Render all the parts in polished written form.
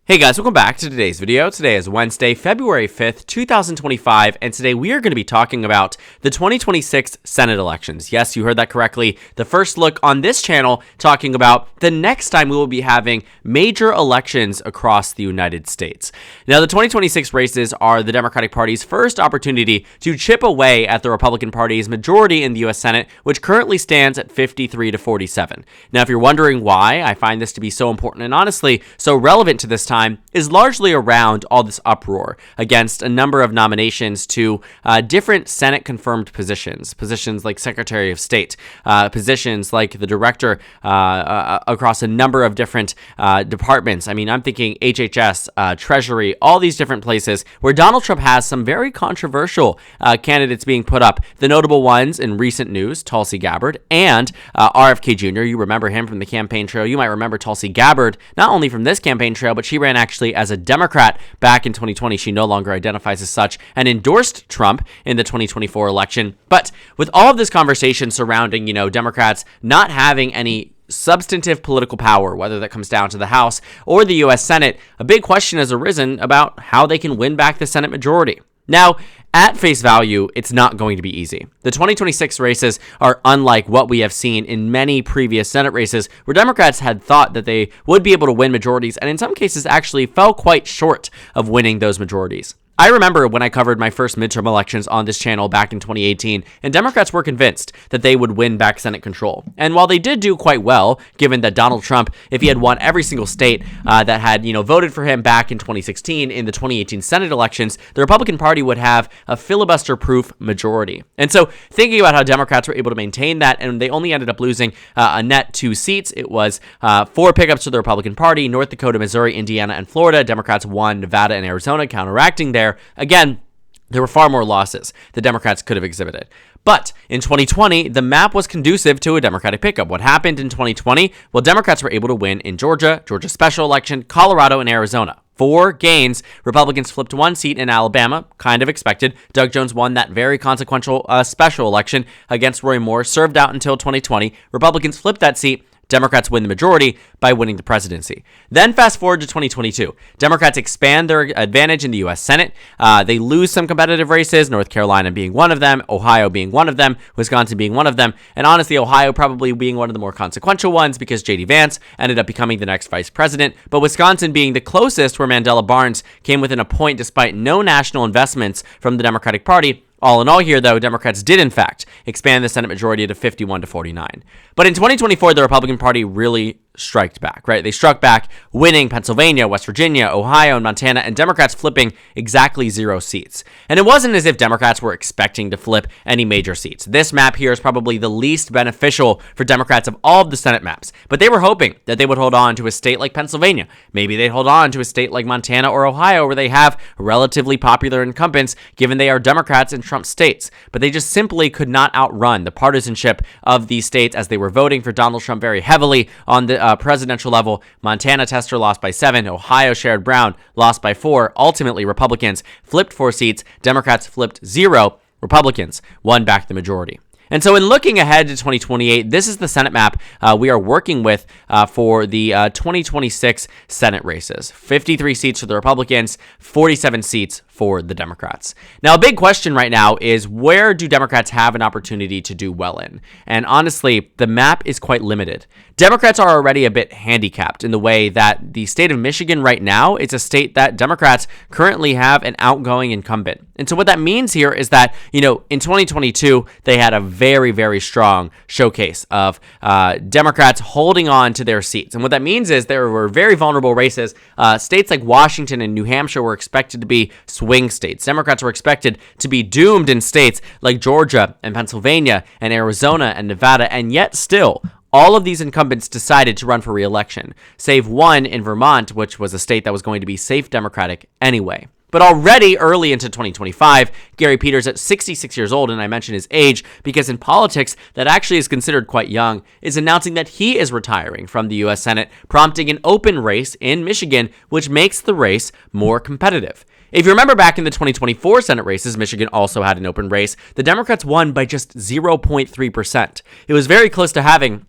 Hey guys, welcome back to today's video. Today is Wednesday, February 5th, 2025, and today we are going to be talking about the 2026 Senate elections. Yes, you heard that correctly. The first look on this channel talking about the next time we will be having major elections across the United States. Now, the 2026 races are the Democratic Party's first opportunity to chip away at the Republican Party's majority in the U.S. Senate, which currently stands at 53 to 47. Now, if you're wondering why I find this to be so important and honestly so relevant to this time, is largely around all this uproar against a number of nominations to different Senate-confirmed positions like Secretary of State, positions like the director across a number of different departments. I mean, I'm thinking HHS, Treasury, all these different places where Donald Trump has some very controversial candidates being put up. The notable ones in recent news, Tulsi Gabbard and RFK Jr. You remember him from the campaign trail. You might remember Tulsi Gabbard, not only from this campaign trail, but she ran actually as a Democrat back in 2020. She no longer identifies as such and endorsed Trump in the 2024 election. But with all of this conversation surrounding, Democrats not having any substantive political power, whether that comes down to the House or the U.S. Senate, a big question has arisen about how they can win back the Senate majority. Now, at face value, it's not going to be easy. The 2026 races are unlike what we have seen in many previous Senate races where Democrats had thought that they would be able to win majorities and in some cases actually fell quite short of winning those majorities. I remember when I covered my first midterm elections on this channel back in 2018, and Democrats were convinced that they would win back Senate control. And while they did do quite well, given that Donald Trump, if he had won every single state that had, voted for him back in 2016 in the 2018 Senate elections, the Republican Party would have a filibuster-proof majority. And so thinking about how Democrats were able to maintain that, and they only ended up losing a net 2 seats. It was 4 pickups to the Republican Party, North Dakota, Missouri, Indiana, and Florida. Democrats won Nevada and Arizona, counteracting there. Again, there were far more losses the Democrats could have exhibited. But in 2020, the map was conducive to a Democratic pickup. What happened in 2020? Well, Democrats were able to win in Georgia special election, Colorado, and Arizona. 4 gains. Republicans flipped 1 seat in Alabama, kind of expected. Doug Jones won that very consequential special election against Roy Moore, served out until 2020. Republicans flipped that seat. Democrats win the majority by winning the presidency. Then fast forward to 2022. Democrats expand their advantage in the U.S. Senate. They lose some competitive races, North Carolina being one of them, Ohio being one of them, Wisconsin being one of them, and honestly, Ohio probably being one of the more consequential ones because J.D. Vance ended up becoming the next vice president, but Wisconsin being the closest where Mandela Barnes came within a point despite no national investments from the Democratic Party. All in all here, though, Democrats did, in fact, expand the Senate majority to 51 to 49. But in 2024, the Republican Party really struck back, right? They struck back, winning Pennsylvania, West Virginia, Ohio, and Montana, and Democrats flipping exactly 0 seats. And it wasn't as if Democrats were expecting to flip any major seats. This map here is probably the least beneficial for Democrats of all of the Senate maps. But they were hoping that they would hold on to a state like Pennsylvania. Maybe they'd hold on to a state like Montana or Ohio where they have relatively popular incumbents given they are Democrats in Trump states. But they just simply could not outrun the partisanship of these states as they were voting for Donald Trump very heavily on the presidential level. Montana Tester lost by 7. Ohio Sherrod Brown lost by 4. Ultimately, Republicans flipped 4 seats. Democrats flipped 0. Republicans won back the majority. And so in looking ahead to 2028, this is the Senate map we are working with for the 2026 Senate races. 53 seats for the Republicans, 47 seats for the Democrats. Now, a big question right now is where do Democrats have an opportunity to do well in? And honestly, the map is quite limited. Democrats are already a bit handicapped in the way that the state of Michigan right now is a state that Democrats currently have an outgoing incumbent. And so what that means here is that, in 2022, they had a very, very strong showcase of Democrats holding on to their seats. And what that means is there were very vulnerable races. States like Washington and New Hampshire were expected to be swing states. Democrats were expected to be doomed in states like Georgia and Pennsylvania and Arizona and Nevada, and yet still, all of these incumbents decided to run for re-election, save one in Vermont, which was a state that was going to be safe Democratic anyway. But already early into 2025, Gary Peters, at 66 years old, and I mention his age because in politics that actually is considered quite young, is announcing that he is retiring from the U.S. Senate, prompting an open race in Michigan, which makes the race more competitive. If you remember back in the 2024 Senate races, Michigan also had an open race. The Democrats won by just 0.3%. It was very close to having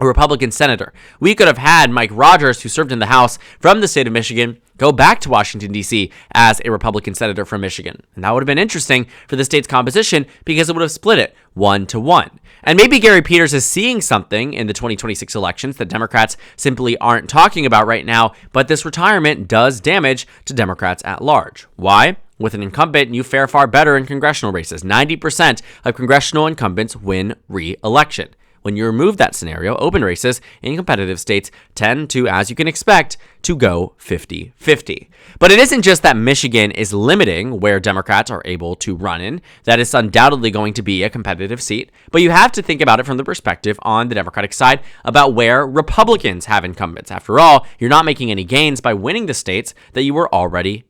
a Republican senator. We could have had Mike Rogers, who served in the House from the state of Michigan, go back to Washington, D.C. as a Republican senator from Michigan. And that would have been interesting for the state's composition because it would have split it 1-1. And maybe Gary Peters is seeing something in the 2026 elections that Democrats simply aren't talking about right now, but this retirement does damage to Democrats at large. Why? With an incumbent, you fare far better in congressional races. 90% of congressional incumbents win re-election. When you remove that scenario, open races in competitive states tend to, as you can expect, to go 50-50. But it isn't just that Michigan is limiting where Democrats are able to run in. That is undoubtedly going to be a competitive seat. But you have to think about it from the perspective on the Democratic side about where Republicans have incumbents. After all, you're not making any gains by winning the states that you were already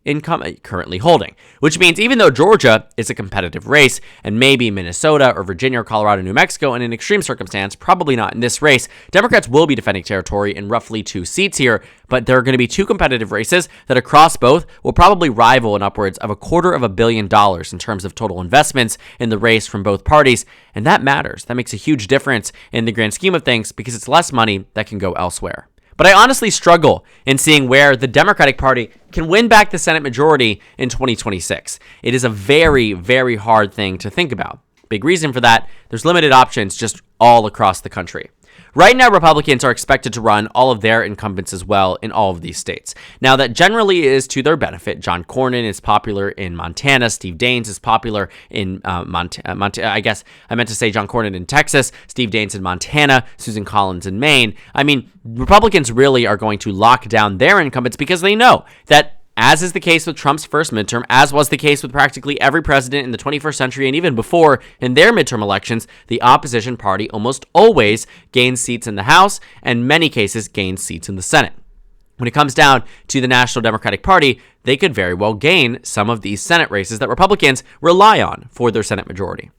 currently holding. Which means even though Georgia is a competitive race, and maybe Minnesota or Virginia or Colorado, New Mexico, in an extreme circumstance, probably not in this race, Democrats will be defending territory in roughly 2 seats here, but there are going to be 2 competitive races that across both will probably rival in upwards of $250 million in terms of total investments in the race from both parties, and that matters. That makes a huge difference in the grand scheme of things because it's less money that can go elsewhere. But I honestly struggle in seeing where the Democratic Party can win back the Senate majority in 2026. It is a very, very hard thing to think about. Big reason for that, there's limited options just all across the country. Right now, Republicans are expected to run all of their incumbents as well in all of these states. Now, that generally is to their benefit. John Cornyn is popular in Montana. Steve Daines is popular in I guess I meant to say John Cornyn in Texas, Steve Daines in Montana, Susan Collins in Maine. I mean, Republicans really are going to lock down their incumbents because they know that, as is the case with Trump's first midterm, as was the case with practically every president in the 21st century and even before in their midterm elections, the opposition party almost always gains seats in the House and in many cases gains seats in the Senate. When it comes down to the National Democratic Party, they could very well gain some of these Senate races that Republicans rely on for their Senate majority.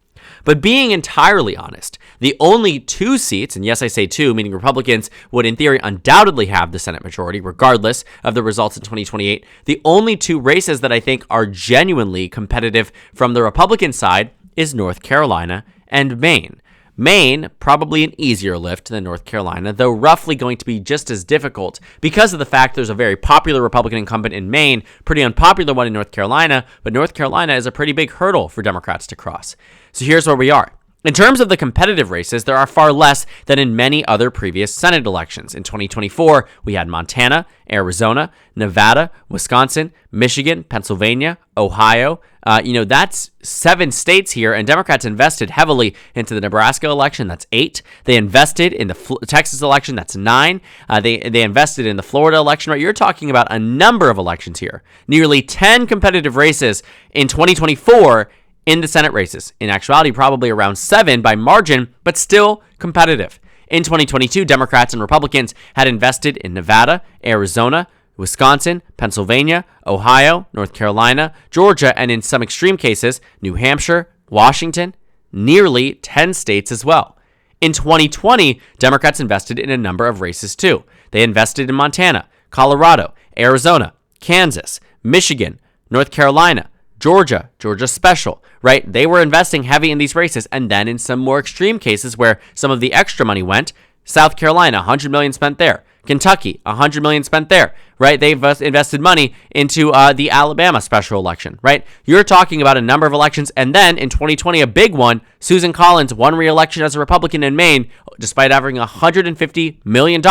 But being entirely honest, the only 2 seats, and yes, I say 2, meaning Republicans would in theory undoubtedly have the Senate majority, regardless of the results in 2028, the only 2 races that I think are genuinely competitive from the Republican side is North Carolina and Maine. Maine, probably an easier lift than North Carolina, though roughly going to be just as difficult because of the fact there's a very popular Republican incumbent in Maine, pretty unpopular one in North Carolina, but North Carolina is a pretty big hurdle for Democrats to cross. So here's where we are. In terms of the competitive races, there are far less than in many other previous Senate elections. In 2024, we had Montana, Arizona, Nevada, Wisconsin, Michigan, Pennsylvania, Ohio. That's 7 states here, and Democrats invested heavily into the Nebraska election. That's 8. They invested in the Texas election. That's 9. They invested in the Florida election. Right, you're talking about a number of elections here. Nearly 10 competitive races in 2024 in the Senate races. In actuality, probably around 7 by margin, but still competitive. In 2022, Democrats and Republicans had invested in Nevada, Arizona, Wisconsin, Pennsylvania, Ohio, North Carolina, Georgia, and in some extreme cases, New Hampshire, Washington, nearly 10 states as well. In 2020, Democrats invested in a number of races too. They invested in Montana, Colorado, Arizona, Kansas, Michigan, North Carolina, Georgia special, right? They were investing heavy in these races. And then in some more extreme cases where some of the extra money went, South Carolina, $100 million spent there. Kentucky, $100 million spent there, right? They've invested money into the Alabama special election, right? You're talking about a number of elections. And then in 2020, a big one, Susan Collins won re-election as a Republican in Maine, despite having $150 million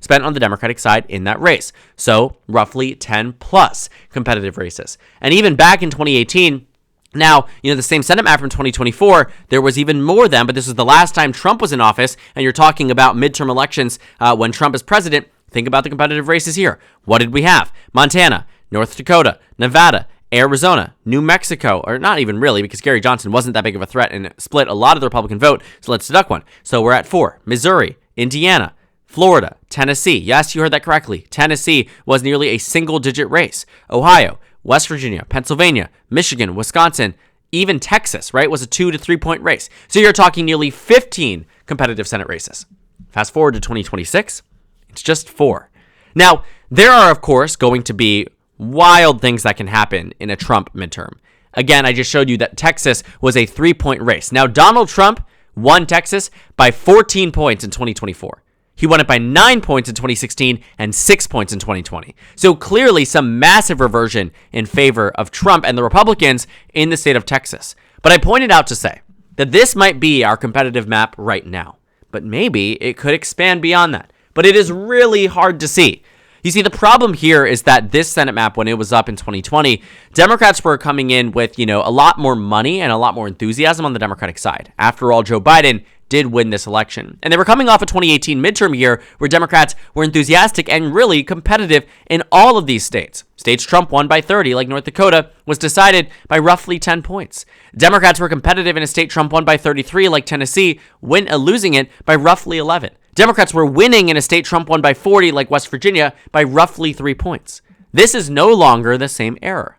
spent on the Democratic side in that race. So roughly 10 plus competitive races. And even back in 2018, now, the same Senate map from 2024, there was even more then, but this was the last time Trump was in office, and you're talking about midterm elections when Trump is president. Think about the competitive races here. What did we have? Montana, North Dakota, Nevada, Arizona, New Mexico, or not even really, because Gary Johnson wasn't that big of a threat and split a lot of the Republican vote, so let's deduct one. So we're at 4. Missouri, Indiana, Florida, Tennessee. Yes, you heard that correctly. Tennessee was nearly a single-digit race. Ohio, West Virginia, Pennsylvania, Michigan, Wisconsin, even Texas, right, was a 2 to 3 point race. So you're talking nearly 15 competitive Senate races. Fast forward to 2026, it's just 4. Now, there are, of course, going to be wild things that can happen in a Trump midterm. Again, I just showed you that Texas was a 3 point race. Now, Donald Trump won Texas by 14 points in 2024. He won it by 9 points in 2016 and 6 points in 2020. So clearly some massive reversion in favor of Trump and the Republicans in the state of Texas. But I pointed out to say that this might be our competitive map right now, but maybe it could expand beyond that. But it is really hard to see. You see, the problem here is that this Senate map, when it was up in 2020, Democrats were coming in with, a lot more money and a lot more enthusiasm on the Democratic side. After all, Joe Biden did win this election. And they were coming off a 2018 midterm year where Democrats were enthusiastic and really competitive in all of these states. States Trump won by 30, like North Dakota, was decided by roughly 10 points. Democrats were competitive in a state Trump won by 33, like Tennessee, losing it by roughly 11. Democrats were winning in a state Trump won by 40, like West Virginia, by roughly 3 points. This is no longer the same era.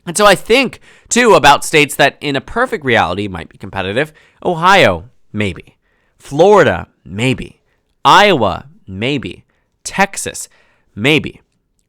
And so I think, too, about states that in a perfect reality might be competitive. Ohio, maybe. Florida, maybe. Iowa, maybe. Texas, maybe.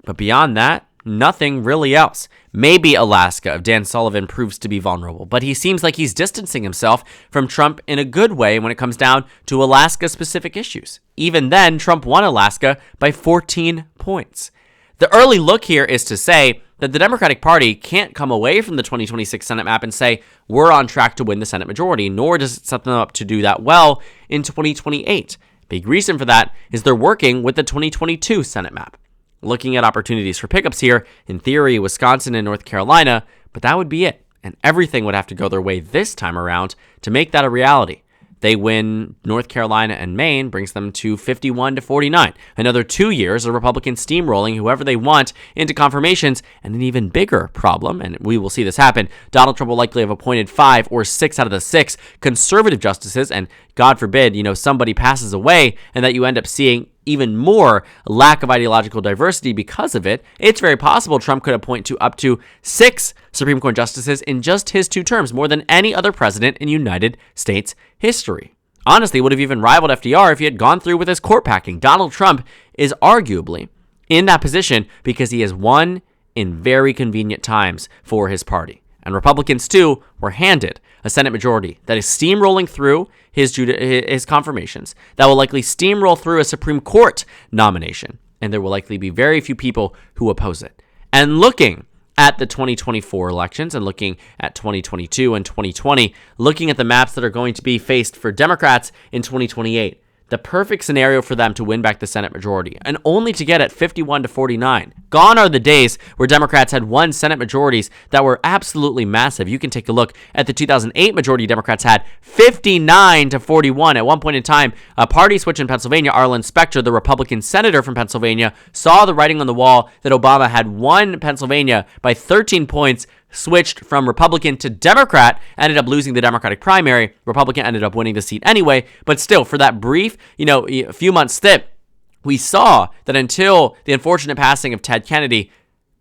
But beyond that, nothing really else. Maybe Alaska if Dan Sullivan proves to be vulnerable. But he seems like he's distancing himself from Trump in a good way when it comes down to Alaska-specific issues. Even then, Trump won Alaska by 14 points. The early look here is to say that the Democratic Party can't come away from the 2026 Senate map and say, we're on track to win the Senate majority, nor does it set them up to do that well in 2028. Big reason for that is they're working with the 2022 Senate map. Looking at opportunities for pickups here, in theory, Wisconsin and North Carolina, but that would be it. And everything would have to go their way this time around to make that a reality. They win North Carolina and Maine, brings them to 51-49. Another 2 years of Republicans steamrolling whoever they want into confirmations, and an even bigger problem, and we will see this happen, Donald Trump will likely have appointed 5 or 6 out of the 6 conservative justices, and God forbid, somebody passes away, and that you end up seeing even more lack of ideological diversity because of it. It's very possible Trump could appoint to up to 6 Supreme Court justices in just his 2 terms, more than any other president in United States history. Honestly, would have even rivaled FDR if he had gone through with his court packing. Donald Trump is arguably in that position because he has won in very convenient times for his party. And Republicans, too, were handed a Senate majority that is steamrolling through his confirmations, that will likely steamroll through a Supreme Court nomination, and there will likely be very few people who oppose it. And looking at the 2024 elections and looking at 2022 and 2020, looking at the maps that are going to be faced for Democrats in 2028, the perfect scenario for them to win back the Senate majority, and only to get at 51-49. Gone are the days where Democrats had won Senate majorities that were absolutely massive. You can take a look at the 2008 majority Democrats had 59-41. At one point in time, a party switch in Pennsylvania, Arlen Specter, the Republican senator from Pennsylvania, saw the writing on the wall that Obama had won Pennsylvania by 13 points, switched from Republican to Democrat, ended up losing the Democratic primary. Republican ended up winning the seat anyway, but still, for that brief, a few months stint, we saw that until the unfortunate passing of Ted Kennedy,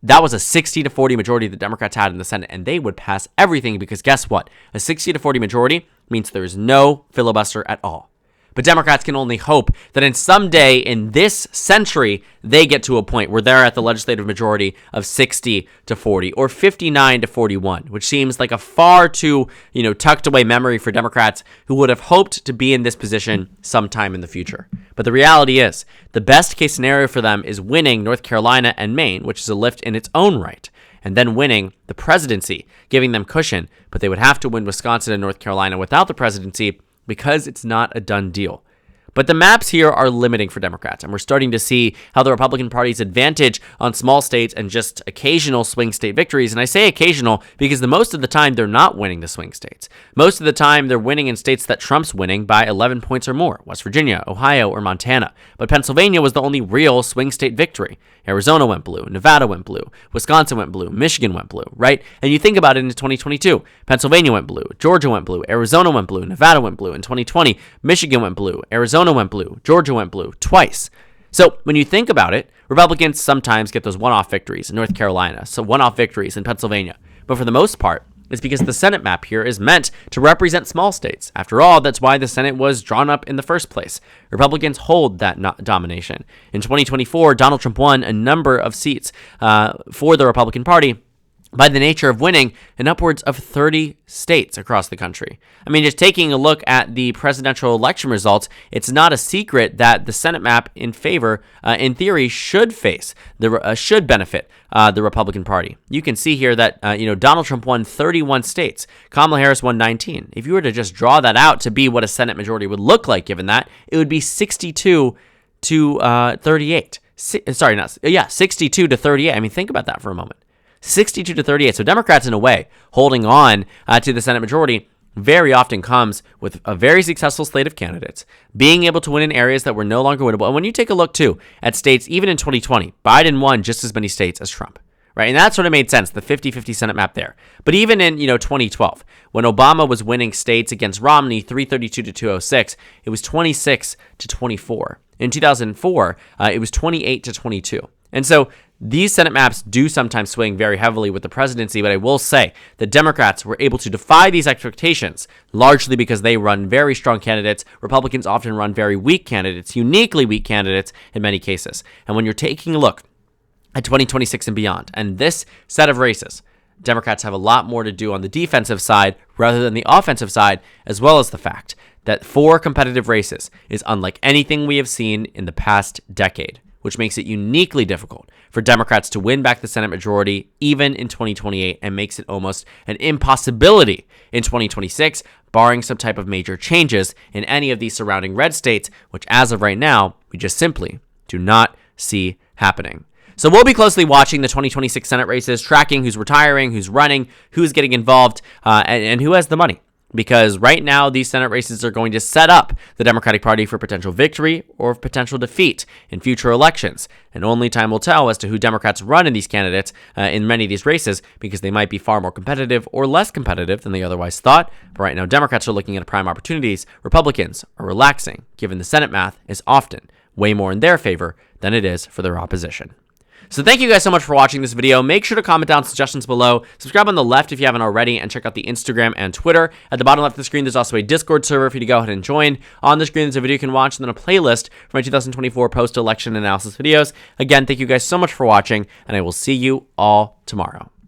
that was a 60-40 majority the Democrats had in the Senate, and they would pass everything because guess what? A 60-40 majority means there is no filibuster at all. But Democrats can only hope that in some day in this century, they get to a point where they're at the legislative majority of 60-40 or 59-41, which seems like a far too, tucked away memory for Democrats who would have hoped to be in this position sometime in the future. But the reality is, the best case scenario for them is winning North Carolina and Maine, which is a lift in its own right, and then winning the presidency, giving them cushion, but they would have to win Wisconsin and North Carolina without the presidency, because it's not a done deal. But the maps here are limiting for Democrats, and we're starting to see how the Republican Party's advantage on small states and just occasional swing state victories, and I say occasional because most of the time they're not winning the swing states. Most of the time they're winning in states that Trump's winning by 11 points or more, West Virginia, Ohio, or Montana. But Pennsylvania was the only real swing state victory. Arizona went blue, Nevada went blue, Wisconsin went blue, Michigan went blue, right? And you think about it in 2022, Pennsylvania went blue, Georgia went blue, Arizona went blue, Nevada went blue. In 2020, Michigan went blue, Arizona went blue, Georgia went blue twice. So when you think about it, Republicans sometimes get those one-off victories in North Carolina, so one-off victories in Pennsylvania. But for the most part, it's because the Senate map here is meant to represent small states. After all, that's why the Senate was drawn up in the first place. Republicans hold that domination. In 2024, Donald Trump won a number of seats for the Republican Party, by the nature of winning in upwards of 30 states across the country. I mean, just taking a look at the presidential election results, it's not a secret that the Senate map in favor, in theory, should benefit the Republican Party. You can see here that Donald Trump won 31 states. Kamala Harris won 19. If you were to just draw that out to be what a Senate majority would look like, given that, it would be 62 to 38. 62 to 38. I mean, think about that for a moment. 62 to 38. So Democrats, in a way, holding on to the Senate majority very often comes with a very successful slate of candidates, being able to win in areas that were no longer winnable. And when you take a look, too, at states, even in 2020, Biden won just as many states as Trump, right? And that sort of made sense, the 50-50 Senate map there. But even in, 2012, when Obama was winning states against Romney, 332 to 206, it was 26 to 24. In 2004, it was 28 to 22. And so these Senate maps do sometimes swing very heavily with the presidency, but I will say the Democrats were able to defy these expectations largely because they run very strong candidates. Republicans often run very weak candidates, uniquely weak candidates in many cases. And when you're taking a look at 2026 and beyond, and this set of races, Democrats have a lot more to do on the defensive side rather than the offensive side, as well as the fact that 4 competitive races is unlike anything we have seen in the past decade, which makes it uniquely difficult for Democrats to win back the Senate majority even in 2028 and makes it almost an impossibility in 2026, barring some type of major changes in any of these surrounding red states, which as of right now, we just simply do not see happening. So we'll be closely watching the 2026 Senate races, tracking who's retiring, who's running, who's getting involved, and who has the money. Because right now, these Senate races are going to set up the Democratic Party for potential victory or potential defeat in future elections. And only time will tell as to who Democrats run in these candidates in many of these races, because they might be far more competitive or less competitive than they otherwise thought. But right now, Democrats are looking at prime opportunities. Republicans are relaxing, given the Senate math is often way more in their favor than it is for their opposition. So thank you guys so much for watching this video. Make sure to comment down suggestions below. Subscribe on the left if you haven't already, and check out the Instagram and Twitter. At the bottom left of the screen, there's also a Discord server for you to go ahead and join. On the screen, there's a video you can watch, and then a playlist for my 2024 post-election analysis videos. Again, thank you guys so much for watching, and I will see you all tomorrow.